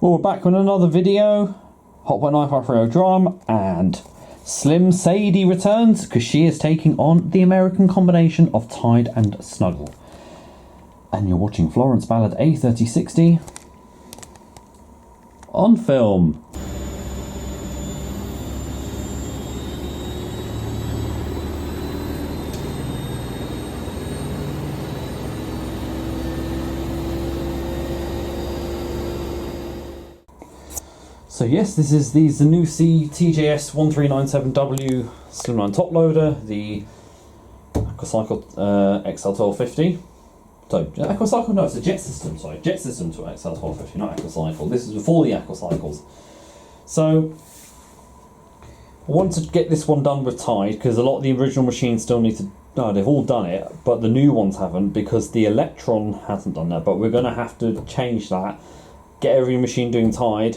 Well, we're back with another video. Hot Point 953 drum, and Slim Sadie returns because she is taking on the American combination of Tide and Snuggle. And you're watching Florence Ballard A3060 on film. So yes, this is the Zanussi TJS1397W slimline top loader, the Aquacycle XL1250. So Aquacycle, no, it's a Jetsystem. Sorry, Jetsystem to XL1250, not Aquacycle. This is before the Aquacycles. So I wanted to get this one done with Tide because a lot of the original machines still need to. No, they've all done it, but the new ones haven't because the Electron hasn't done that. But we're going to have to change that. Get every machine doing Tide.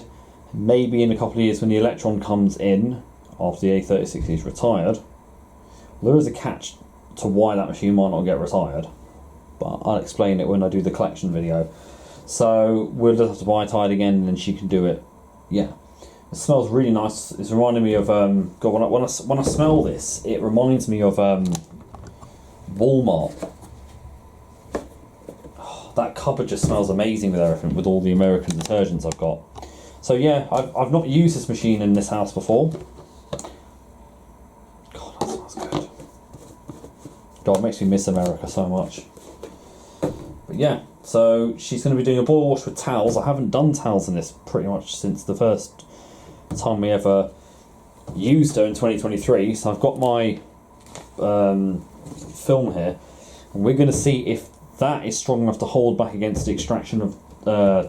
Maybe in a couple of years when the Electron comes in, after the A3060 is retired, there is a catch to why that machine might not get retired, but I'll explain it when I do the collection video. So we'll just have to buy Tide again and then she can do it. Yeah, it smells really nice. It's reminding me of, God, when I smell this, it reminds me of Walmart. Oh, that cupboard just smells amazing with everything, with all the American detergents I've got. So yeah, I've not used this machine in this house before. God, that smells good. God, it makes me miss America so much. But yeah, so she's going to be doing a boil wash with towels. I haven't done towels in this pretty much since the first time we ever used her in 2023. So I've got my film here, and we're going to see if that is strong enough to hold back against the extraction of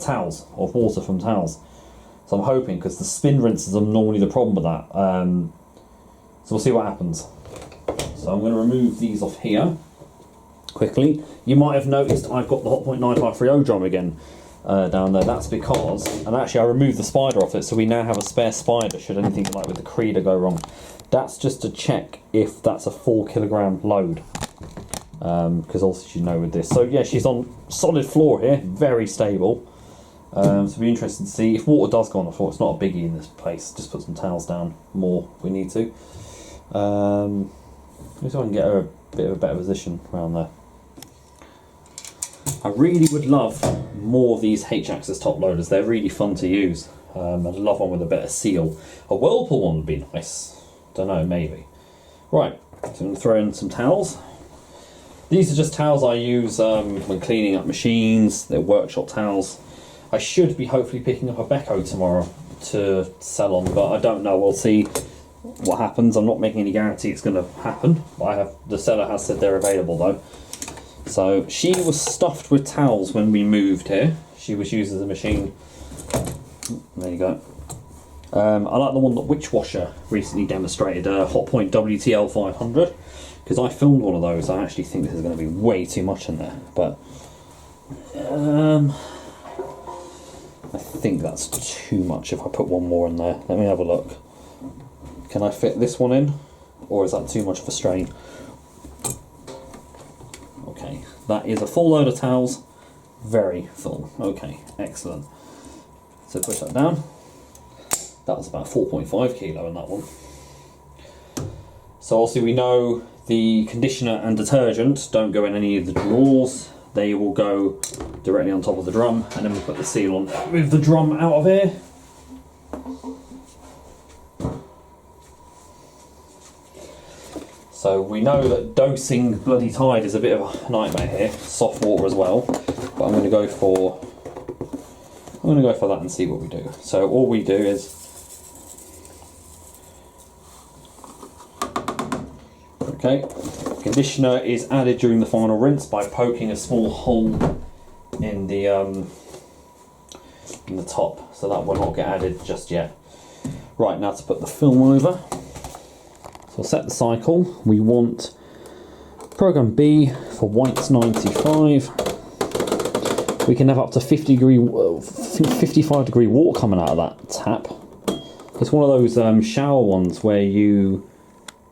towels, of water from towels. So I'm hoping, because the spin rinses are normally the problem with that. So we'll see what happens. So I'm going to remove these off here quickly. You might have noticed I've got the Hot Point 9530 drum again down there. That's because, and actually I removed the spider off it, so we now have a spare spider should anything like with the creeder go wrong. That's just to check if that's a 4 kilogram load. Because also you know with this. So yeah, she's on solid floor here, very stable. So it'll be interesting to see if water does go on the floor. It's not a biggie in this place. Just put some towels down more if we need to. Maybe I can get her a bit of a better position around there. I really would love more of these H-axis top loaders. They're really fun to use. I'd love one with a better seal. A Whirlpool one would be nice. Don't know, maybe. Right, so I'm going to throw in some towels. These are just towels I use when cleaning up machines. They're workshop towels. I should be hopefully picking up a Beko tomorrow to sell on, but I don't know. We'll see what happens. I'm not making any guarantee it's going to happen. The seller has said they're available though. So she was stuffed with towels when we moved here. She was used as a machine. There you go. I like the one that Witch Washer recently demonstrated, Hot Point WTL 500, because I filmed one of those. I actually think this is going to be way too much in there, but I think that's too much if I put one more in there. Let me have a look. Can I fit this one in? Or is that too much of a strain? Okay, that is a full load of towels. Very full. Okay, excellent. So push that down. That was about 4.5 kilo in that one. So obviously we know the conditioner and detergent don't go in any of the drawers. They will go directly on top of the drum, and then we put the seal on. Move the drum out of here. So we know that dosing bloody Tide is a bit of a nightmare here. Soft water as well, but I'm going to go for that and see what we do. So all we do is okay. Conditioner is added during the final rinse by poking a small hole in the top, so that will not get added just yet. Right, now to put the film over. So we'll set the cycle. We want program B for whites 95. We can have up to 55 degree water coming out of that tap. It's one of those shower ones where you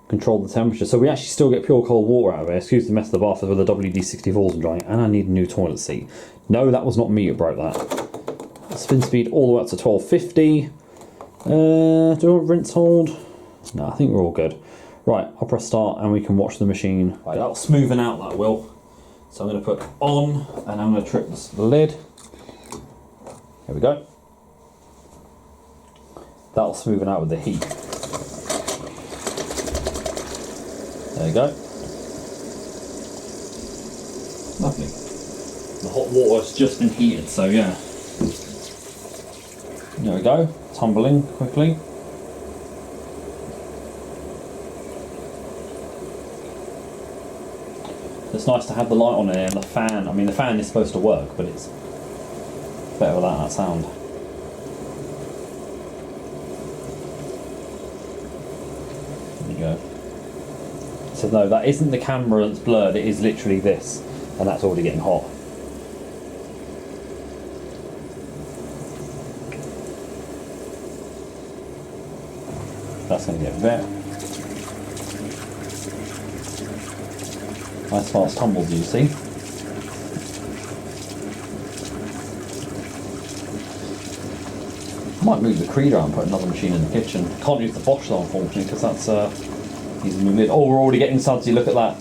control the temperature, so we actually still get pure cold water out of it. Excuse the mess of the bath with the WD-64s and drying, and I need a new toilet seat. No, that was not me who broke that. Spin speed all the way up to 1250. Do I want rinse hold? No, I think we're all good. Right, I'll press start and we can watch the machine. Right, that'll smoothen out, that will. So I'm going to put on and I'm going to trip the lid. There we go. That'll smoothen out with the heat. There you go. Lovely. The hot water's just been heated, so yeah. There we go. Tumbling quickly. It's nice to have the light on there and the fan. I mean, the fan is supposed to work, but it's better without that sound. There you go. So no, that isn't the camera that's blurred, it is literally this, and that's already getting hot. That's going to get wet. Nice fast tumbles, you see. I might move the Creeder and put another machine in the kitchen. Can't use the Bosch though, unfortunately, because that's he's a new lid. Oh, we're already getting sudsy, look at that.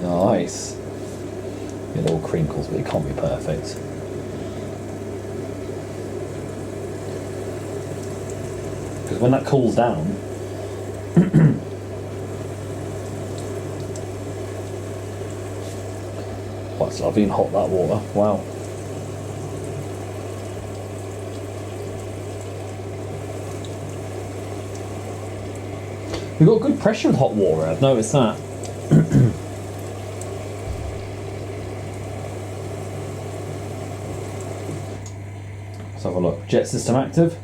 Nice. Get all crinkles, but it can't be perfect. Because when that cools down, oh, it's lovely and hot, that water. Wow. We've got good pressure with hot water, I've noticed that. Let's have a look. Jetsystem active.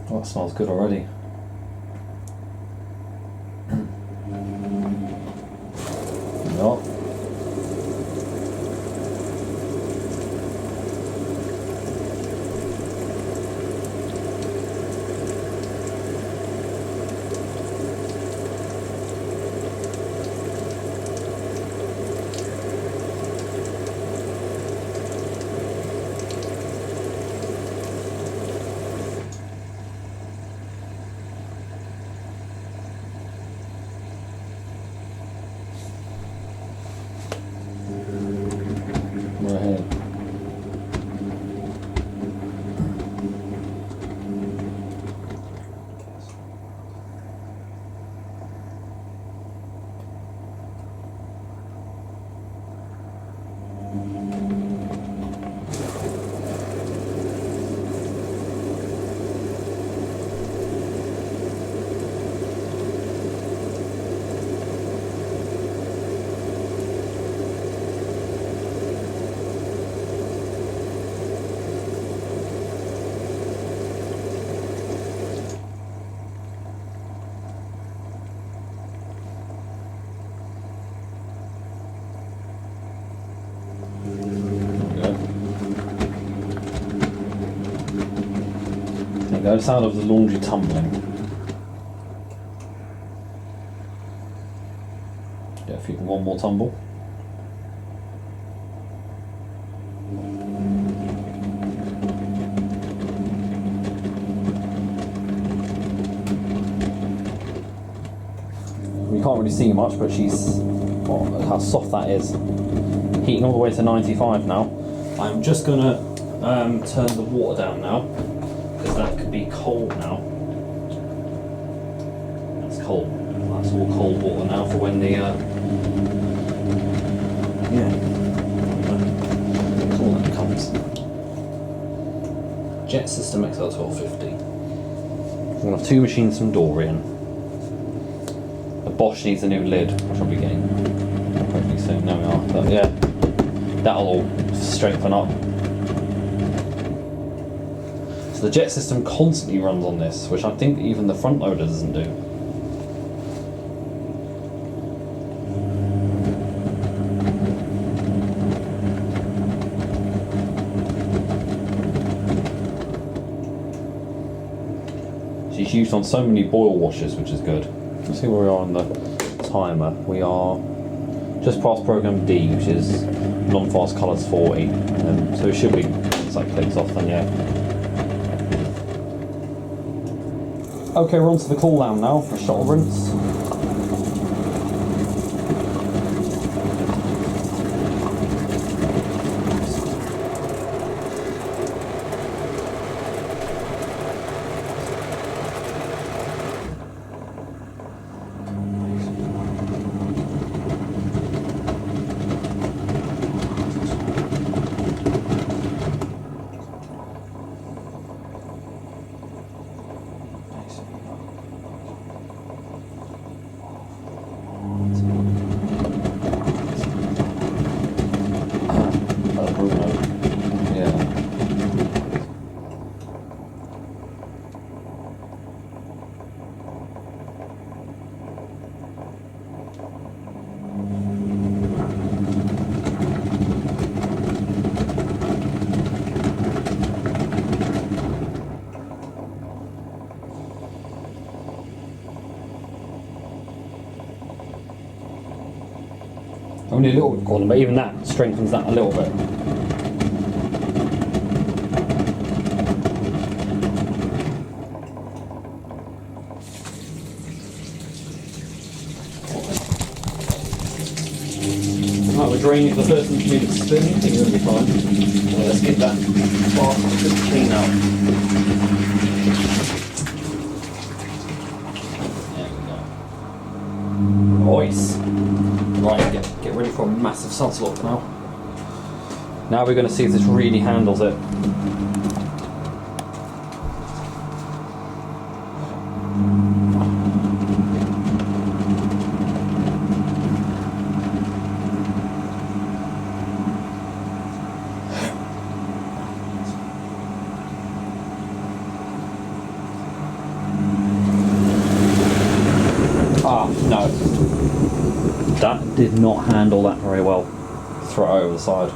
Oh, that smells good already. No. There you go, sound of the laundry tumbling. Yeah, if you can one more tumble. You can't really see much, but she's, oh, look how soft that is. Heating all the way to 95 now. I'm just gonna turn the water down now, because that could be cold now. That's cold. That's all cold water now for when the that's all that comes. Jetsystem XL1250. We're gonna have two machines from Dorian. The Bosch needs a new lid, which I'll be getting hopefully soon. soon. There we are. But yeah, that'll all strengthen up. So the Jetsystem constantly runs on this, which I think even the front loader doesn't do. She's used on so many boil washers, which is good. Let's see where we are on the timer. We are just past program D, which is non-fast colours 40. So it should be, once that clicks off, then yeah. Okay, we're on to the cool down now for shuttle rinse. Only a little bit corner, but even that strengthens that a little bit. Right, we're draining the first minute spin. I think we're going to be fine. Well, let's get that bar clean out. There we go. Nice. Right, get ready for a massive sudslocks now. Now we're going to see if this really handles it. No. That did not handle that very well. Throw it over the side.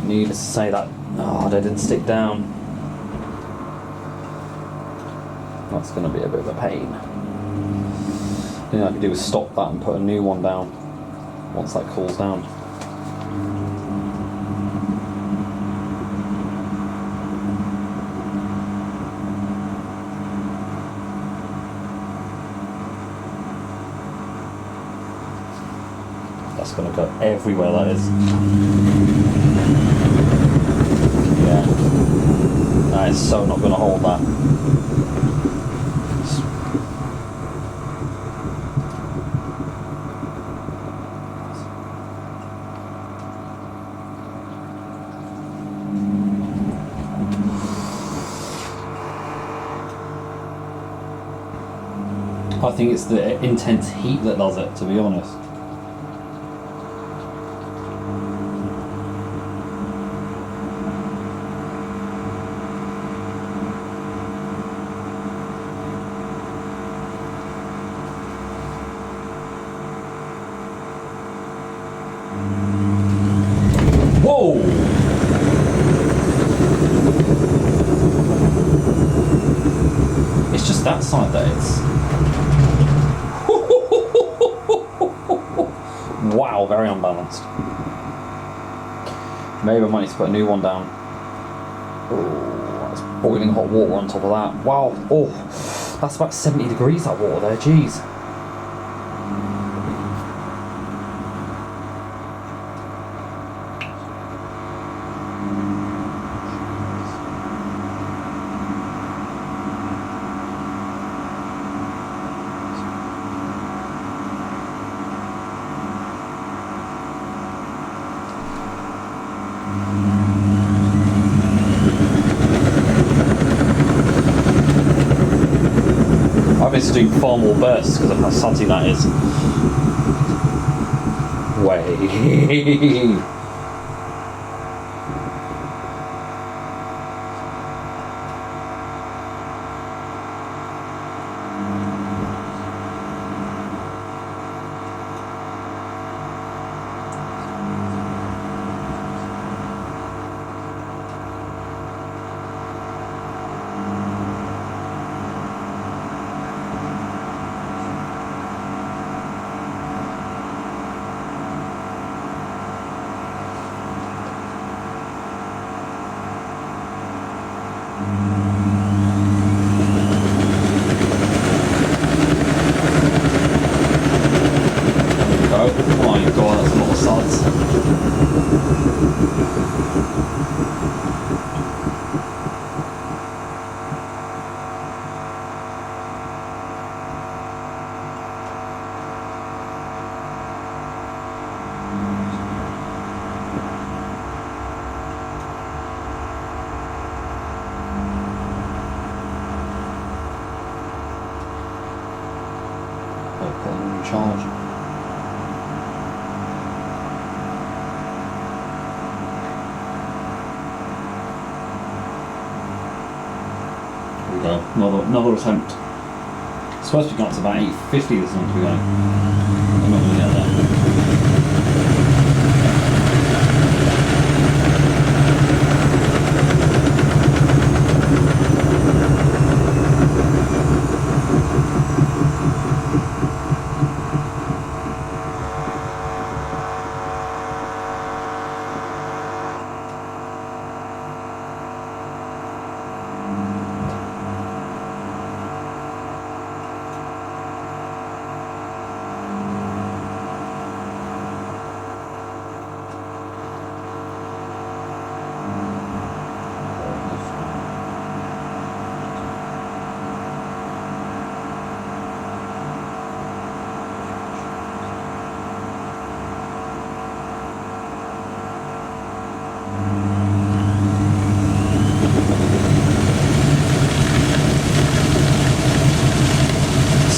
Needless to say that, they didn't stick down. That's going to be a bit of a pain. The thing I could do is stop that and put a new one down once that cools down. That's going to go everywhere, that is. Yeah. That is so not going to hold that. I think it's the intense heat that does it, to be honest. Whoa! It's just that side that it's... Wow, very unbalanced. Maybe I might need to put a new one down. Oh, that's boiling hot water on top of that. Wow, oh, that's about 70 degrees, that water there, jeez. to do far more bursts because of how sudsy that is. Way. Charge. There we go. Another attempt. It's supposed to be going up to about 850 this one to be going. I'm not going to get that.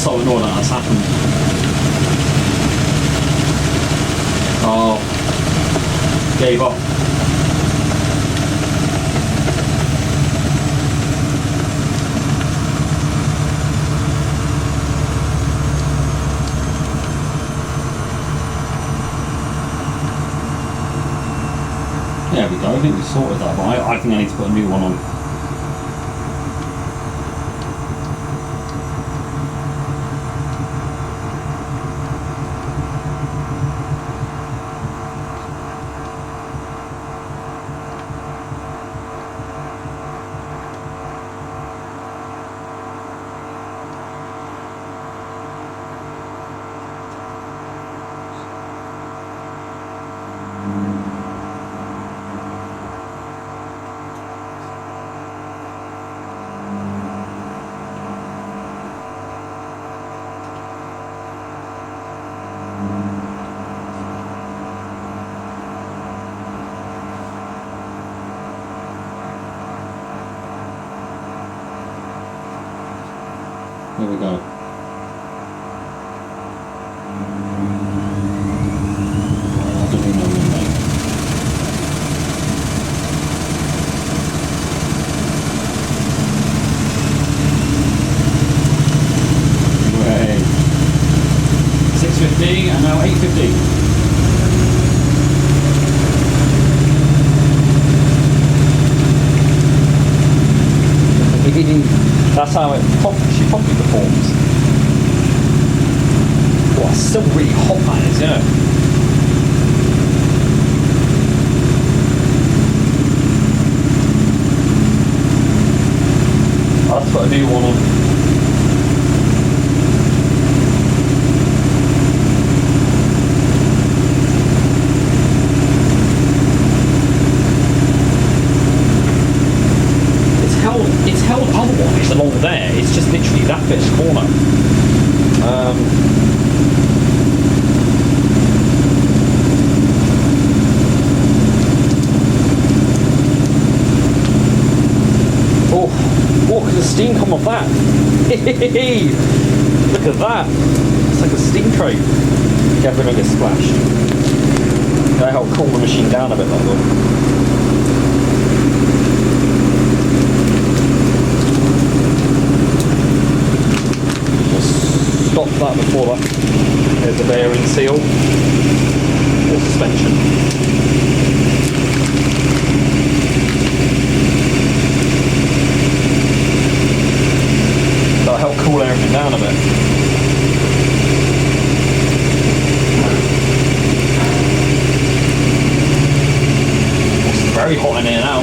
So annoyed that that's happened. Oh, gave up. There we go, I think we sorted that, but I think I need to put a new one on. There we go. I don't even know when, mate. Way. 650 and now 850. That's how she probably performs. Well, it's still really hot, that is, yeah. I'll have to put a new one on. It's held otherwise along there, it's just literally that bit's corner. Oh, can the steam come off that? that? It's like a steam train. Careful don't get splashed. That'll help cool the machine down a bit like that. Just stop that before that. There's the bearing seal or suspension. That'll help cool everything down a bit. It's very hot in here now.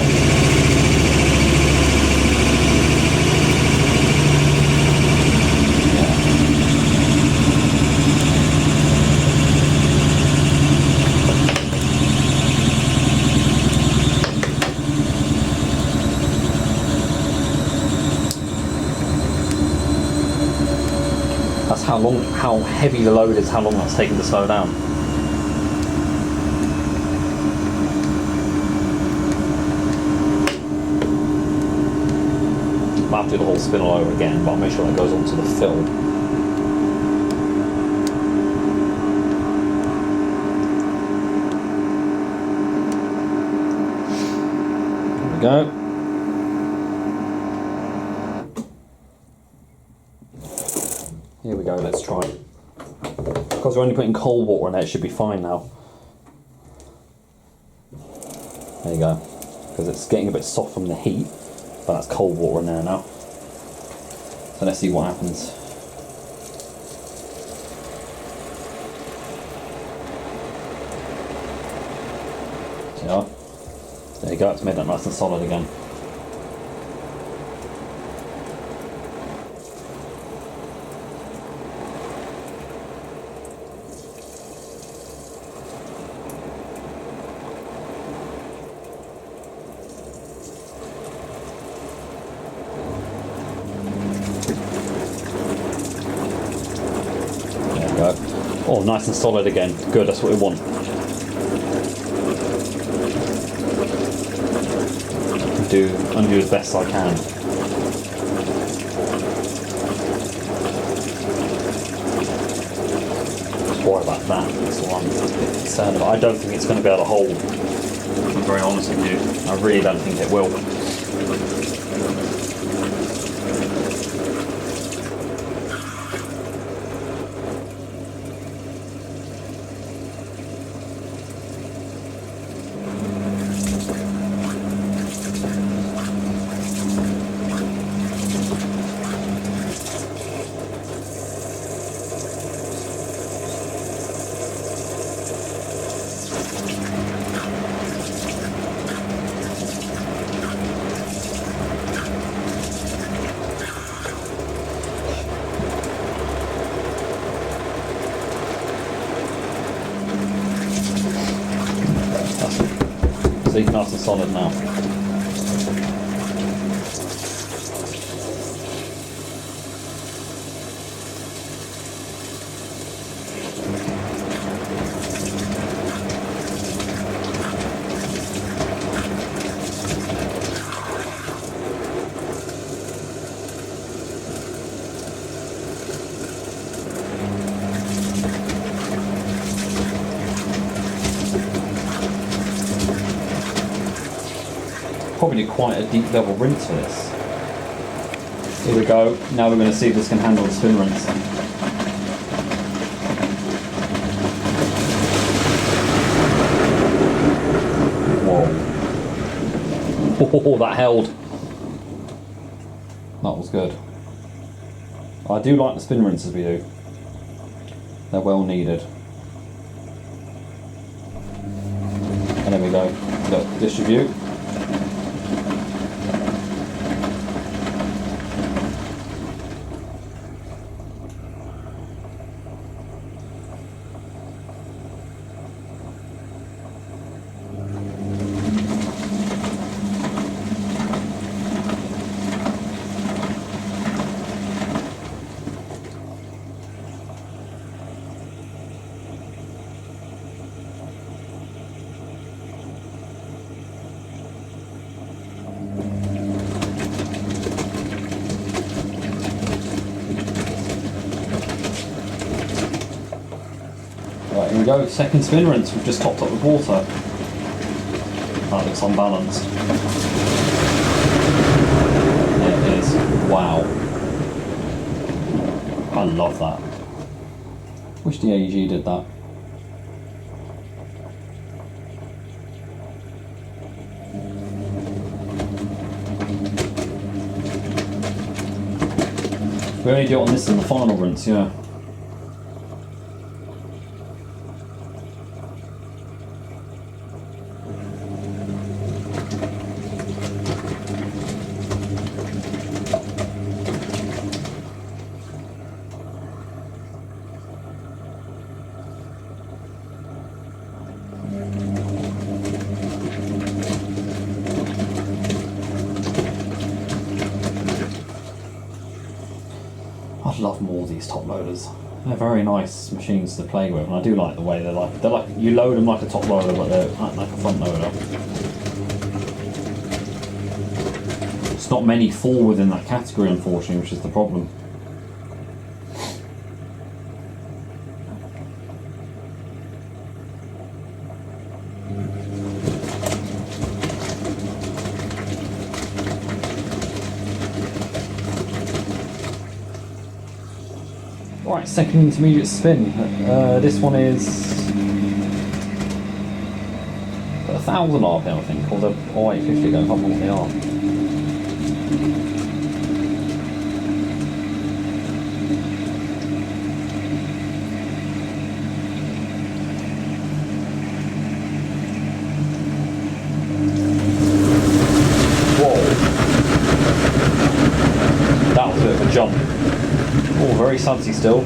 That's how heavy the load is, how long that's taken to slow down. I'll have to do the whole spin all over again, but I'll make sure that goes onto the fill. There we go. Here we go, let's try it. Because we're only putting cold water in it, it should be fine now. There you go. Because it's getting a bit soft from the heat, but that's cold water in there now. So let's see what happens. Yeah. There you go, it's made that nice and solid again. Oh, nice and solid again. Good, that's what we want. Undo as best I can. Just worry about that. That's what I'm a bit concerned about. I don't think it's going to be able to hold. I'm very honest with you. I really don't think it will. See, nice and solid now. Probably quite a deep level rinse for this. Here we go. Now we're going to see if this can handle the spin rinse. Whoa. Oh, that held. That was good. I do like the spin rinses we do. They're well needed. And there we go. Look, distribute. Here we go, second spin rinse. We've just topped up with water. That looks unbalanced. It is. Wow. I love that. Wish the AEG did that. We only do it on this in the final rinse, yeah. I love more of these top loaders. They're very nice machines to play with, and I do like the way they're like you load them like a top loader, but they're like a front loader. It's not many fall within that category, unfortunately, which is the problem. Right, second intermediate spin. This one is 1,000 RPM, I think, or the 850 again, I can't remember what they are. Whoa! That was a bit of a jump. Oh, very sudsy still.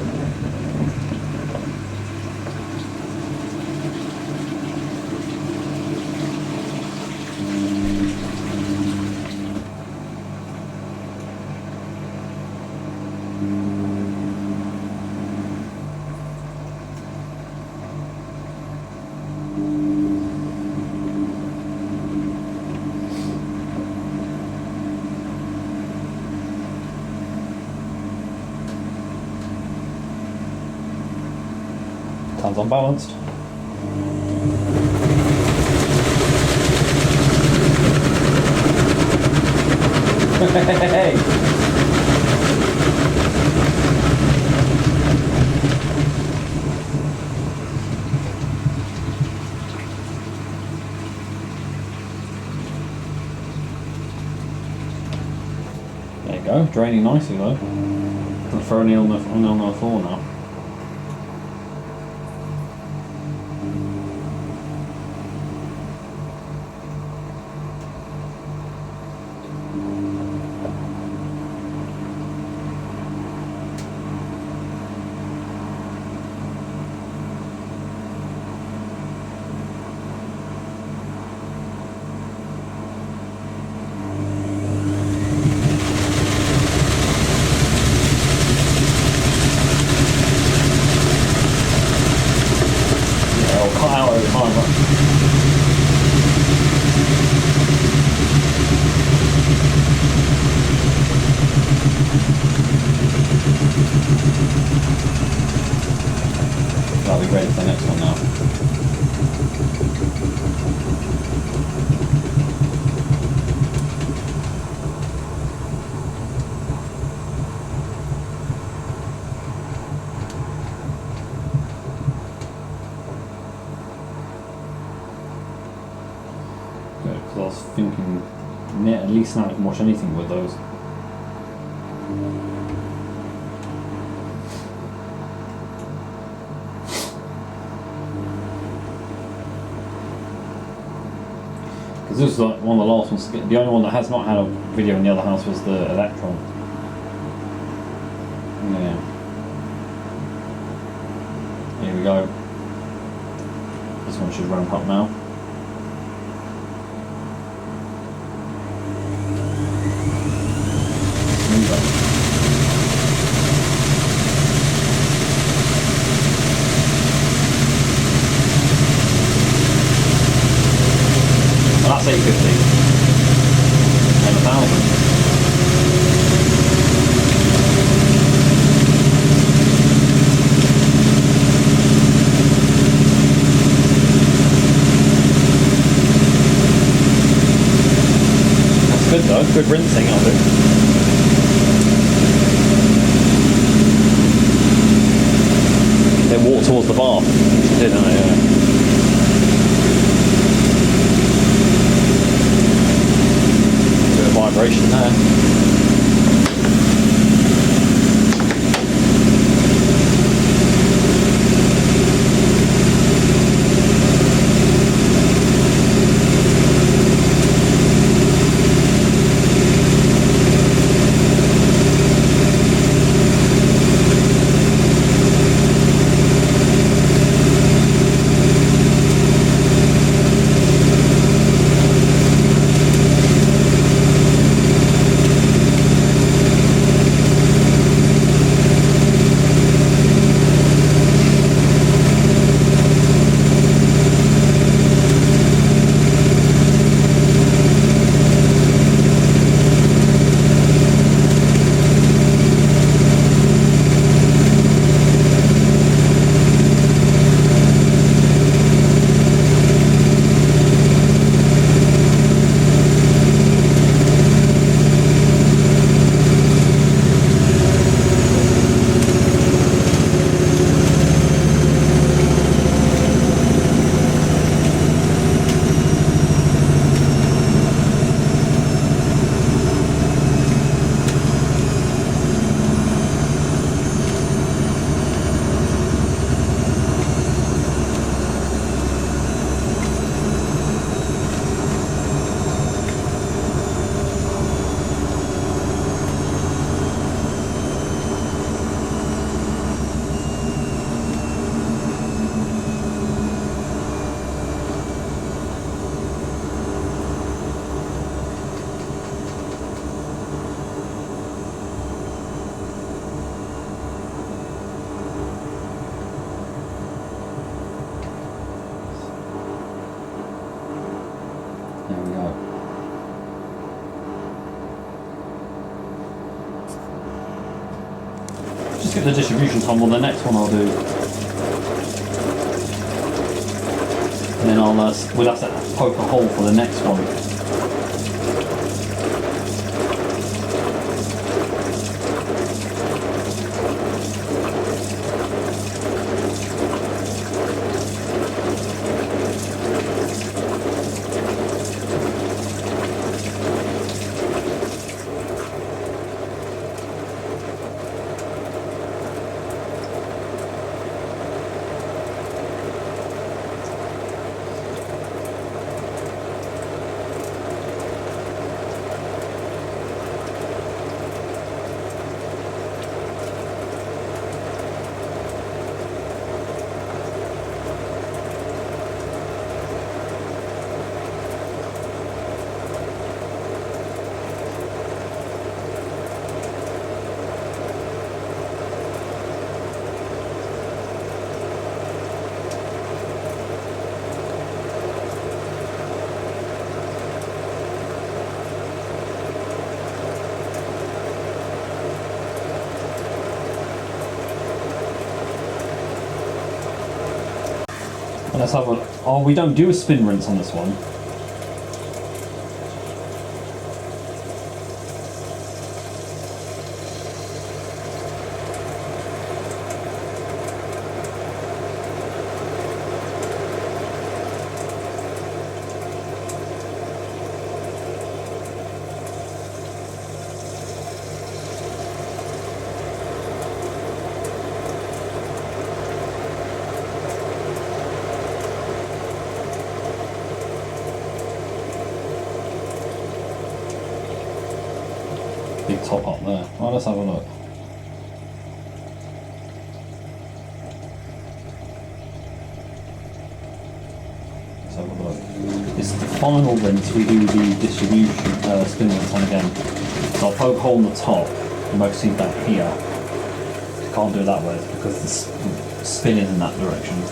Sounds unbalanced. Hey! There you go, draining nicely though. Doesn't throw any on the floor now. That'll be ready for the next one now. Good, because I was thinking at least now I can watch anything with those. This was like one of the last ones to get. The only one that has not had a video in the other house was the Electron. Yeah. Here we go. This one should ramp up now. That's 850 and 1,000. though. Good rinsing, I'll do. Then walk towards the bar. Didn't I? Yeah. Bit of vibration there. There we go. Just get the distribution tumble. The next one I'll do, and then we'll have to poke a hole for the next one. Let's have a. Oh, we don't do a spin rinse on this one. Big top up there. Right, let's have a look. Let's have a look. It's the final rinse. We do the distribution spin rinse on again. So I'll poke a hole in the top. You might see that here. Can't do it that way because the spin is in that direction.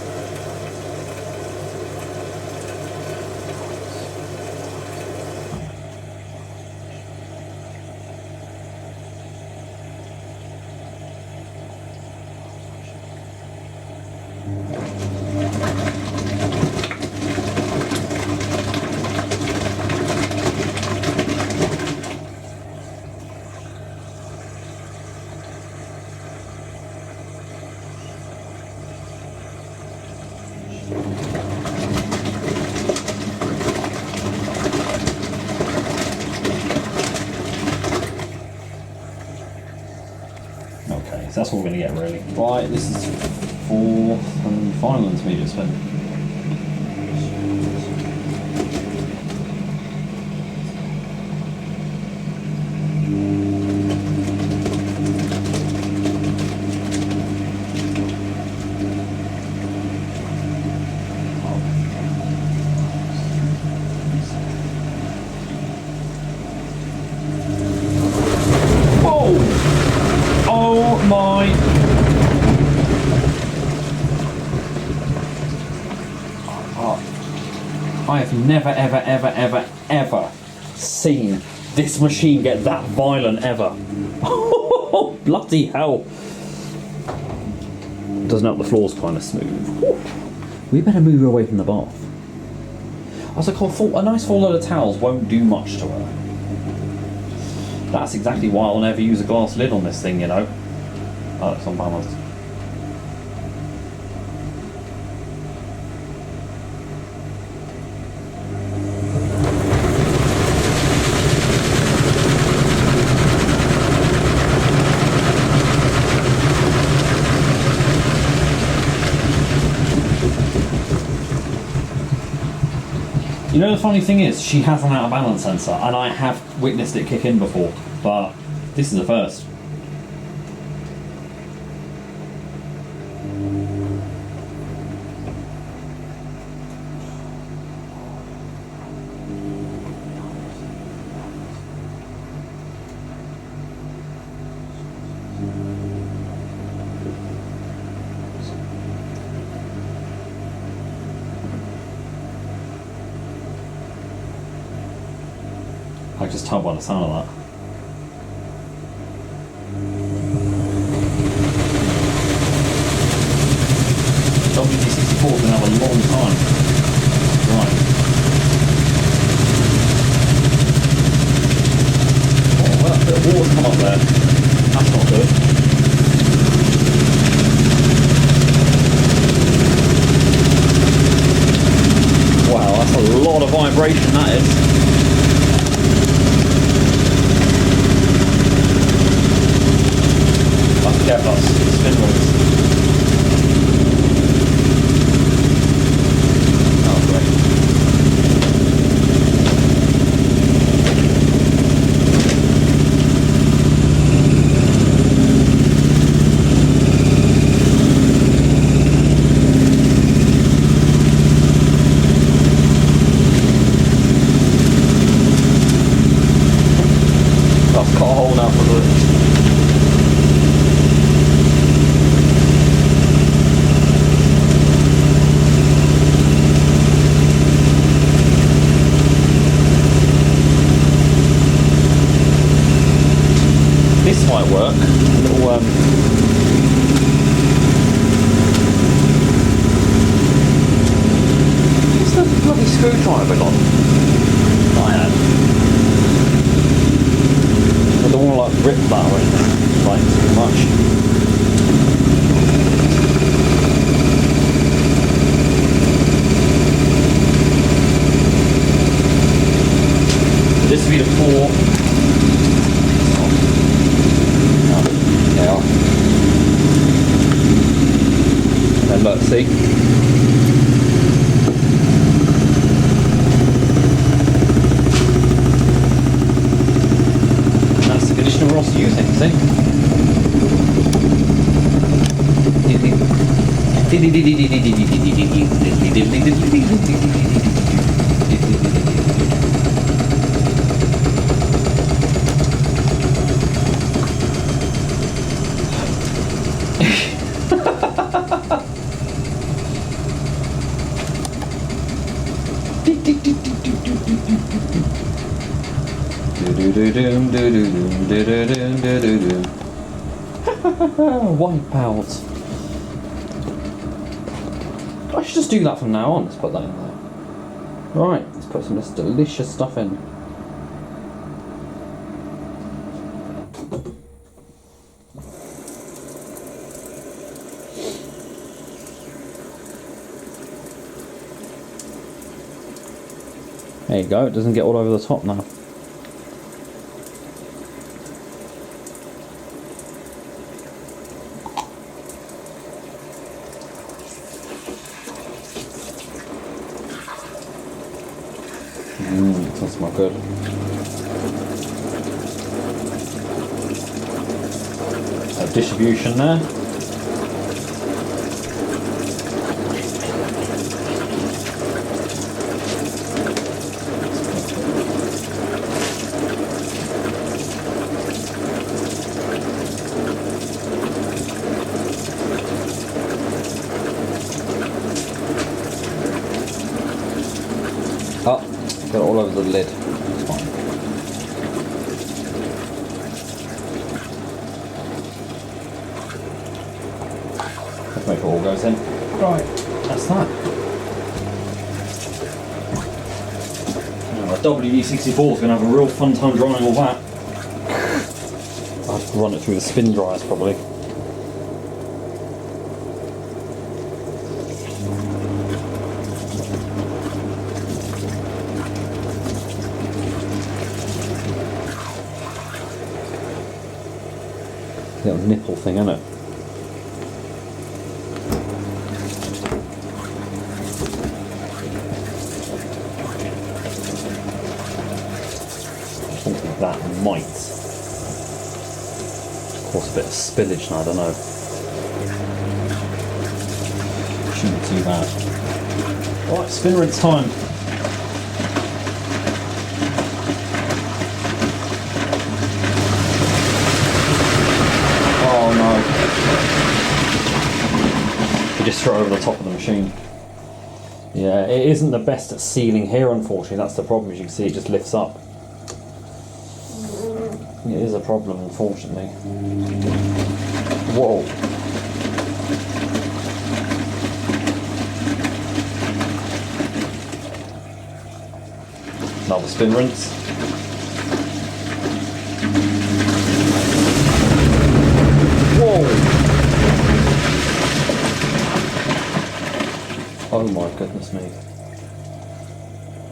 So that's what we're going to get, really. Right, this is fourth and final intermediate spin. I have never, ever, ever, ever, ever seen this machine get that violent ever. Oh, bloody hell. Doesn't help the floor's kind of smooth. We better move her away from the bath. I was like, a nice full load of towels won't do much to her. That's exactly why I'll never use a glass lid on this thing, you know. Oh, it's unbalanced. You know, the funny thing is, she has an out of balance sensor, and I have witnessed it kick in before, but this is the first. I can just tell by the sound of that. WD-64's been out a long time. Right. Oh, well, a bit of water's come up there. That's not good. Wow, that's a lot of vibration, that is. Get us spin wheels. Oh, great. I've cut a hole now for the. Might work. A little what's the bloody screwdriver gone? I had. I don't want to like rip that or anything, like too much. This would be the 4. And look, see? That's the conditioner we're also using, see? Wipe out. I should just do that from now on. Let's put that in there. Right, let's put some of this delicious stuff in. There you go, it doesn't get all over the top now. Doesn't smell good. So distribution there. Oh, got it all over the lid. It's fine. Let's make sure it all goes in. Right, that's that. Now, the WD-64 is going to have a real fun time drying all that. I'll have to run it through the spin dryers probably. Little nipple thing, isn't it? I think that might cause a bit of spillage now, I don't know. Shouldn't be too bad. Right, spin rinse time. Just throw it over the top of the machine. Yeah, it isn't the best at sealing here, unfortunately. That's the problem. As you can see, it just lifts up. It is a problem, unfortunately. Whoa. Another spin rinse. Whoa. Oh my goodness me.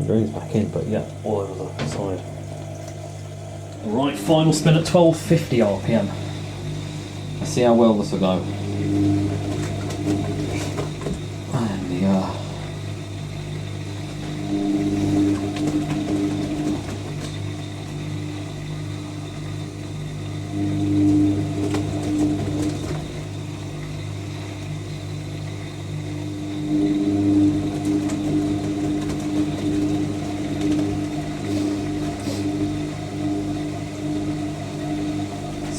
It goes back in, but yeah, all over the side. Right, final spin at 1250 RPM. Let's see how well this will go. And the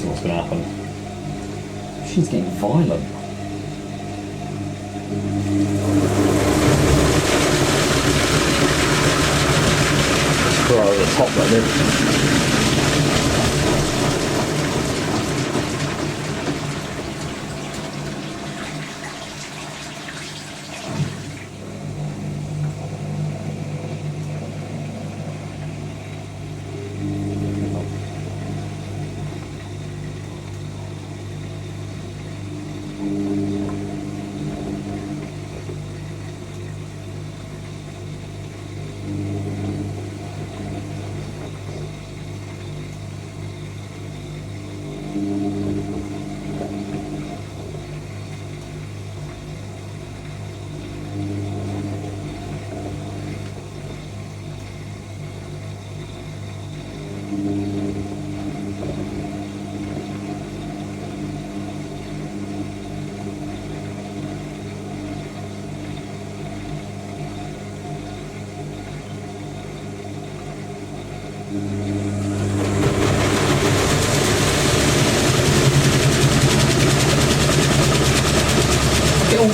what's going to happen. She's getting violent. Just throw her over the top like this.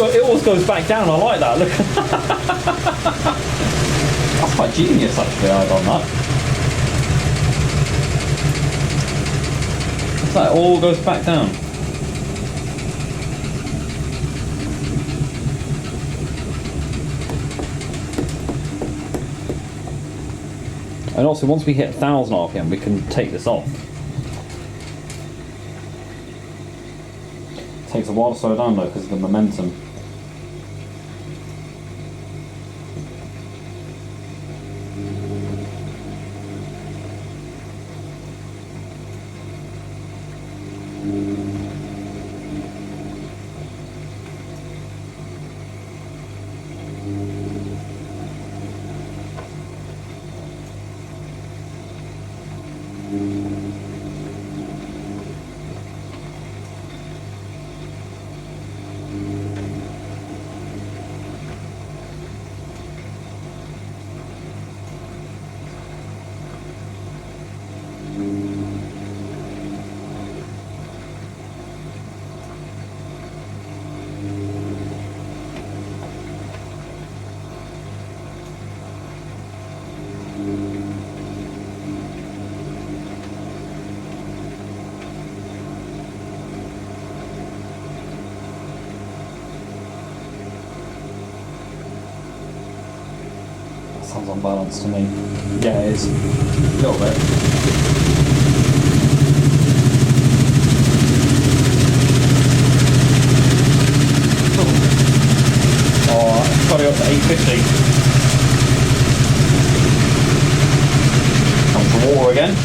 It always goes back down. I like that. Look, that's quite genius actually. I've done that. So it all goes back down. And also, once we hit 1000 RPM, we can take this off. It takes a while to slow down though because of the momentum. sounds unbalanced to me. Yeah, it is. A little bit. Oh, it's got it up to 850. Comes the water again.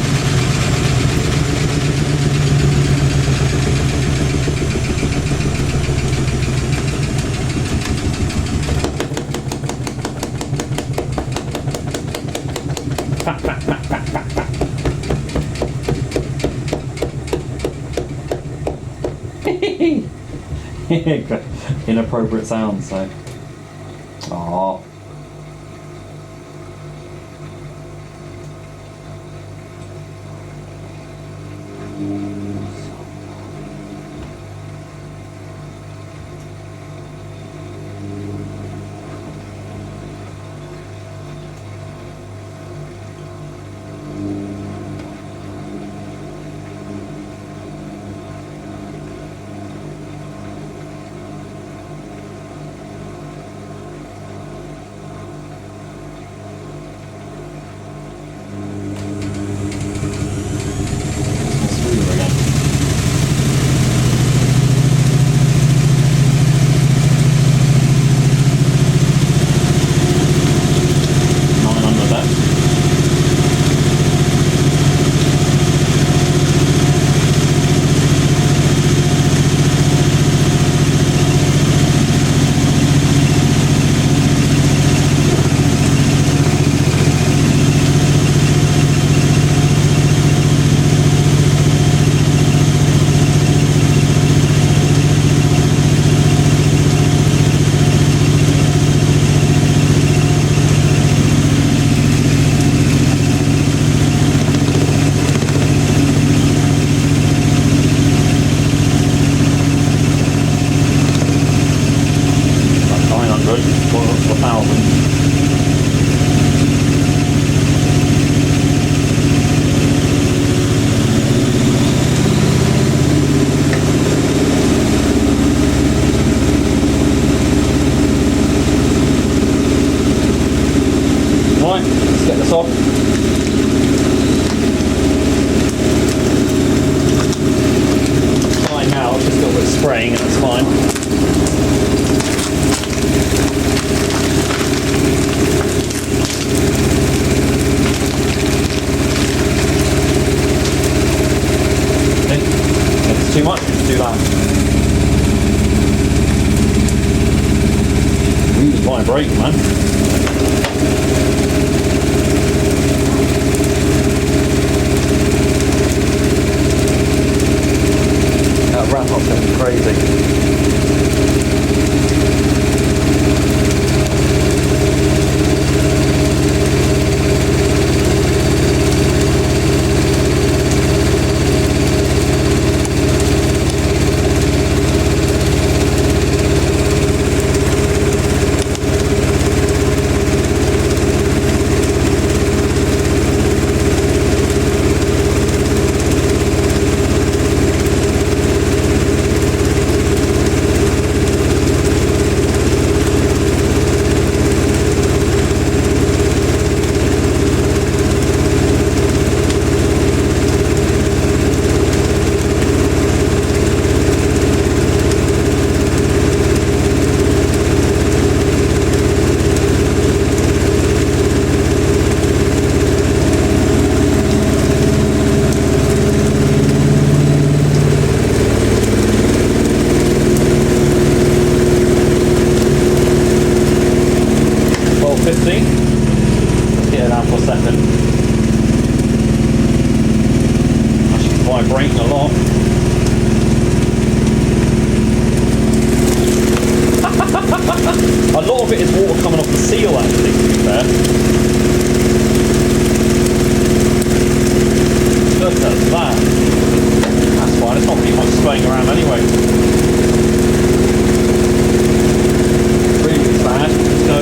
Inappropriate sounds, so. Aww. Too much, do that. Really vibrating, man. That wrap up's going to be crazy. Vibrating a lot. A lot of it is water coming off the seal, actually, to be fair. Look at that. That's fine, it's not really much swaying around anyway. Really bad. Let's go.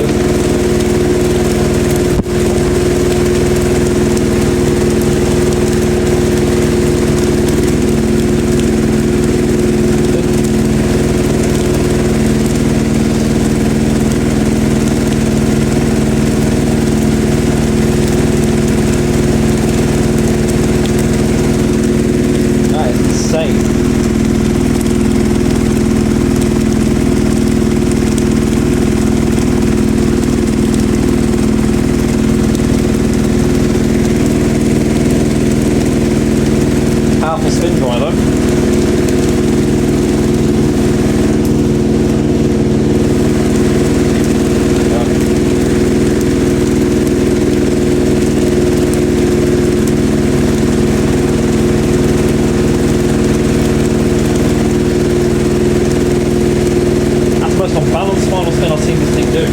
final spin I've seen this thing do.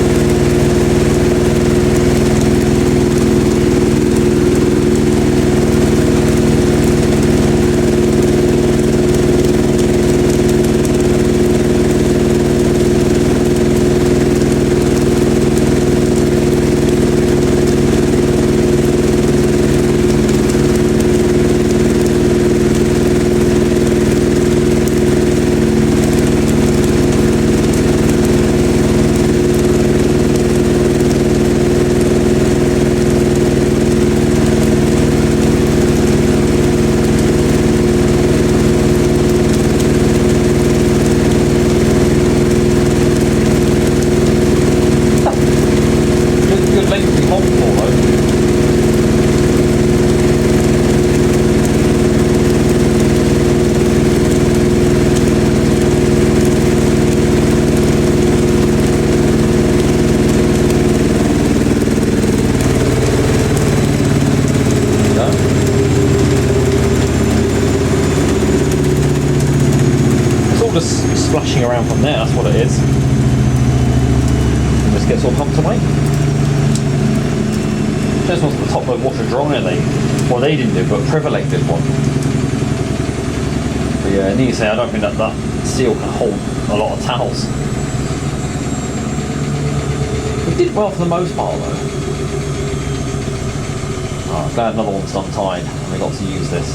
Splashing around from there, that's what it is. Just gets all pumped away. Just wants the top load washer dryer they didn't do, but Privilege did one. But yeah, need to say I don't think that seal can hold a lot of towels. It did well for the most part though. Oh, I'm glad another one's done tied and we got to use this.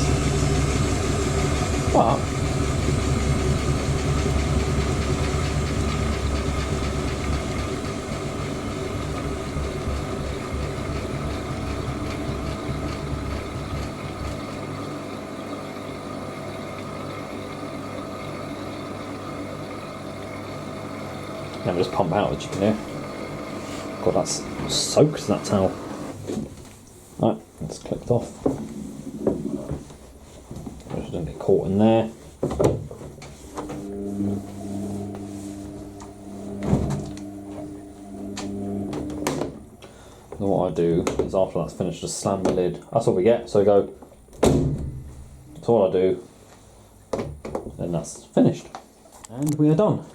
But never just pump out, as you can hear. God, that's soaked, that towel. Right, it's clicked off. Just don't get caught in there. Then what I do is after that's finished, just slam the lid. That's all we get. So I go. That's all I do. Then that's finished. And we are done.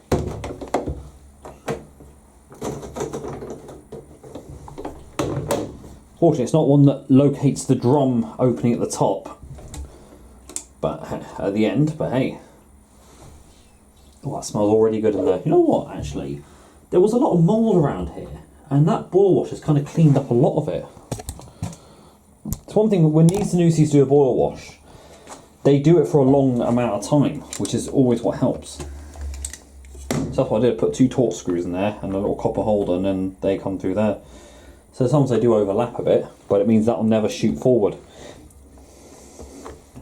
Fortunately, it's not one that locates the drum opening at the top, but at the end. But hey, oh, that smells already good in there. You know what? Actually, there was a lot of mould around here, and that boil wash has kind of cleaned up a lot of it. It's one thing when these Zanussis do a boil wash, they do it for a long amount of time, which is always what helps. So that's what I did. Put 2 Torx screws in there and a little copper holder, and then they come through there. So sometimes they do overlap a bit, but it means that will never shoot forward.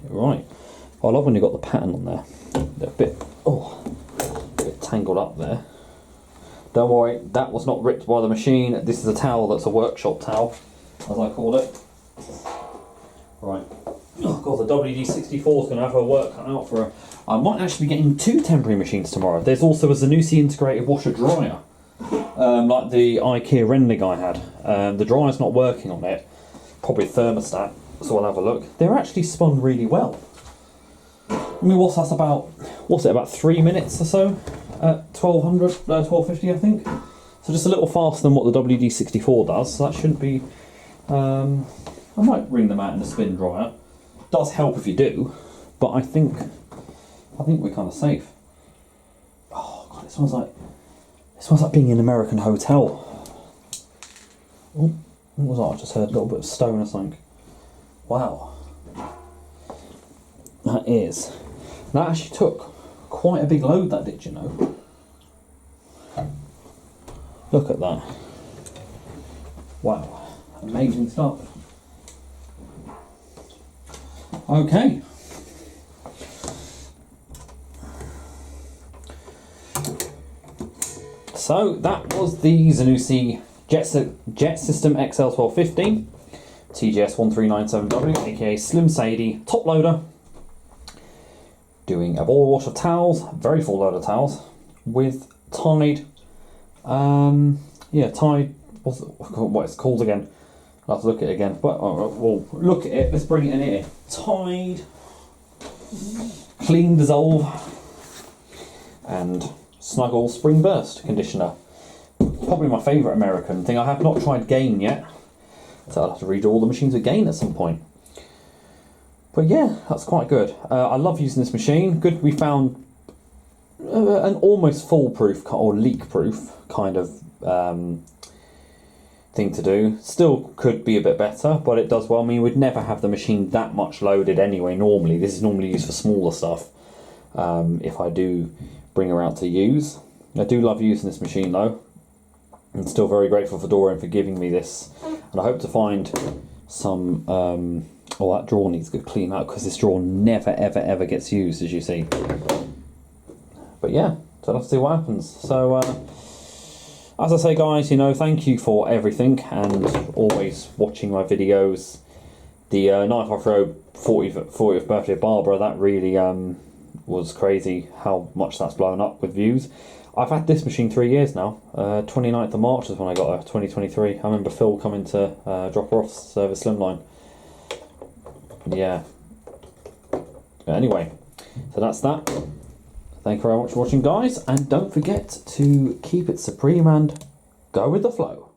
Right. I love when you've got the pattern on there. They're a bit tangled up there. Don't worry, that was not ripped by the machine. This is a towel that's a workshop towel, as I call it. Right. Oh god, the WD-64 is going to have her work cut out for her. I might actually be getting 2 temporary machines tomorrow. There's also a Zanussi integrated washer dryer. Like the IKEA Rending I had. The dryer's not working on it, probably a thermostat, so I'll have a look. They're actually spun really well. I mean, what's it, about 3 minutes or so at 1250 I think? So just a little faster than what the WD-64 does, so that shouldn't be... I might bring them out in a spin dryer. Does help if you do, but I think we're kind of safe. Oh god, it smells like being in an American hotel. Oh, what was that? I just heard a little bit of stone or something. Wow. That actually took quite a big load, that did, you know. Look at that. Wow. Amazing stuff. Okay. So that was the Zanussi Jetsystem XL1250 TJS1397W, aka Slim Sadie top loader, doing a boil wash of towels, very full load of towels, with tied, tied. What it's called again? I'll have to look at it again. But we'll look at it. Let's bring it in here. Tied, clean dissolve, and Snuggle spring burst conditioner. probably my favourite American thing. I have not tried Gain yet, so I'll have to redo all the machines with Gain at some point. But yeah, that's quite good. I love using this machine. Good, we found an almost foolproof or leak-proof kind of thing to do. Still could be a bit better, but it does well. I mean, we'd never have the machine that much loaded anyway normally. This is normally used for smaller stuff if I do bring her out to use. I do love using this machine though. I'm still very grateful for Dorian for giving me this, and I hope to find some oh, that drawer needs to clean out because this drawer never ever gets used, as you see. But yeah, so let's see what happens. So as I say, guys, you know, thank you for everything and always watching my videos. The Night Off Road 40th birthday of Barbara, that really was crazy how much that's blown up with views. I've had this machine 3 years now. 29th of March is when I got her, 2023. I remember Phil coming to drop her off service Slimline. Yeah. But anyway, so that's that. Thank you very much for watching, guys, and don't forget to keep it supreme and go with the flow.